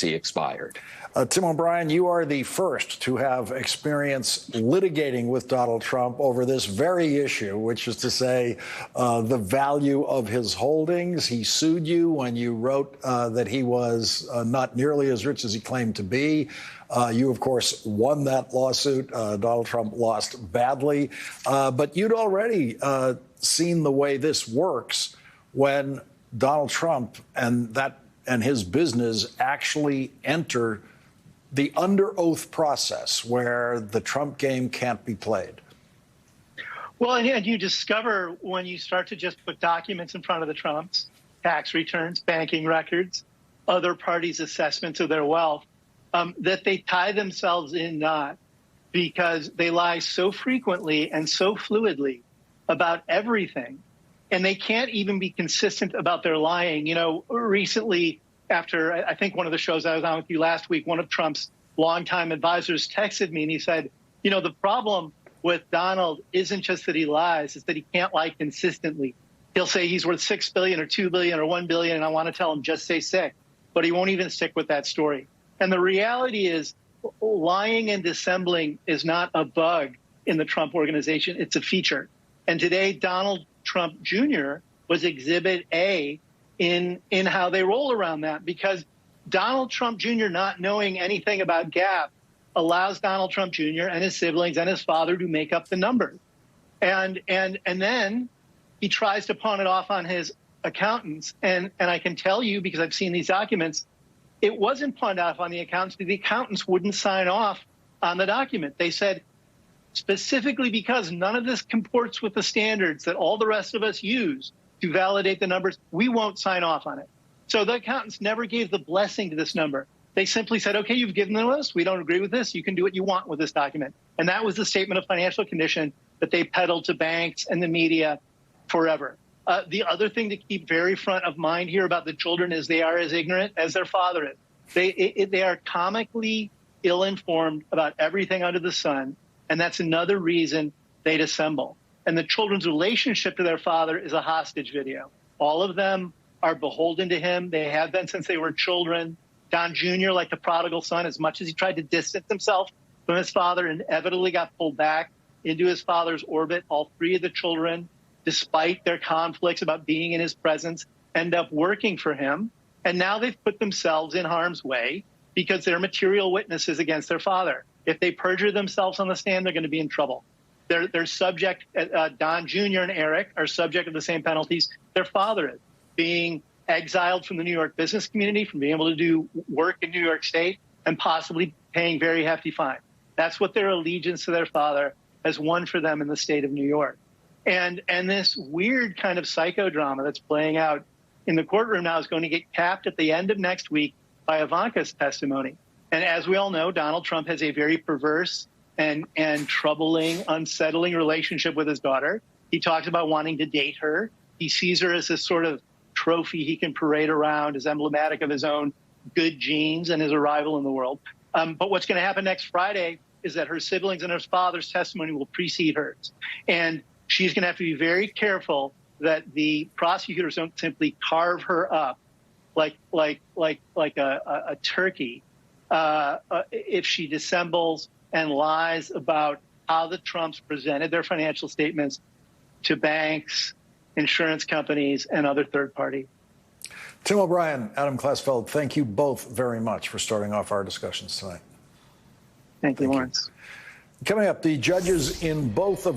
expired. Tim O'Brien, you are the first to have experience litigating with Donald Trump over this very issue, which is to say the value of his holdings. He sued you when you wrote that he was not nearly as rich as he claimed to be. You, of course, won that lawsuit. Donald Trump lost badly. But you'd already seen the way this works when Donald Trump and his business actually enter the under oath process where the Trump game can't be played. Well, and you discover when you start to just put documents in front of the Trumps, tax returns, banking records, other parties' assessments of their wealth, that they tie themselves in knot because they lie so frequently and so fluidly about everything. And they can't even be consistent about their lying. You know, recently, after I think one of the shows I was on with you last week, one of Trump's longtime advisors texted me and he said, you know, the problem with Donald isn't just that he lies, it's that he can't lie consistently. He'll say he's worth $6 billion or $2 billion or $1 billion, and I want to tell him just say 6, but he won't even stick with that story. And the reality is lying and dissembling is not a bug in the Trump organization, it's a feature. And today, Donald Trump Jr. was Exhibit A in how they roll around that, because Donald Trump Jr. not knowing anything about GAAP allows Donald Trump Jr. and his siblings and his father to make up the numbers. And then he tries to pawn it off on his accountants. And I can tell you, because I've seen these documents, it wasn't pawned off on the accountants because the accountants wouldn't sign off on the document. They said, specifically because none of this comports with the standards that all the rest of us use to validate the numbers, we won't sign off on it. So the accountants never gave the blessing to this number. They simply said, okay, you've given them this. We don't agree with this. You can do what you want with this document. And that was the statement of financial condition that they peddled to banks and the media forever. The other thing to keep very front of mind here about the children is they are as ignorant as their father is. They are comically ill-informed about everything under the sun. And that's another reason they dissemble. And the children's relationship to their father is a hostage video. All of them are beholden to him. They have been since they were children. Don Jr., like the prodigal son, as much as he tried to distance himself from his father, inevitably got pulled back into his father's orbit. All three of the children, despite their conflicts about being in his presence, end up working for him. And now they've put themselves in harm's way because they're material witnesses against their father. If they perjure themselves on the stand, they're going to be in trouble. They're subject, Don Jr. and Eric are subject to the same penalties their father is, being exiled from the New York business community, from being able to do work in New York State, and possibly paying very hefty fines. That's what their allegiance to their father has won for them in the state of New York. And this weird kind of psychodrama that's playing out in the courtroom now is going to get capped at the end of next week by Ivanka's testimony. And as we all know, Donald Trump has a very perverse and troubling, unsettling relationship with his daughter. He talks about wanting to date her. He sees her as this sort of trophy he can parade around as emblematic of his own good genes and his arrival in the world. But what's going to happen next Friday is that her siblings and her father's testimony will precede hers. And she's going to have to be very careful that the prosecutors don't simply carve her up like a turkey if she dissembles and lies about how the Trumps presented their financial statements to banks, insurance companies, and other third parties. Tim O'Brien, Adam Klasfeld, thank you both very much for starting off our discussions tonight. Thank you, Lawrence. Coming up, the judges in both of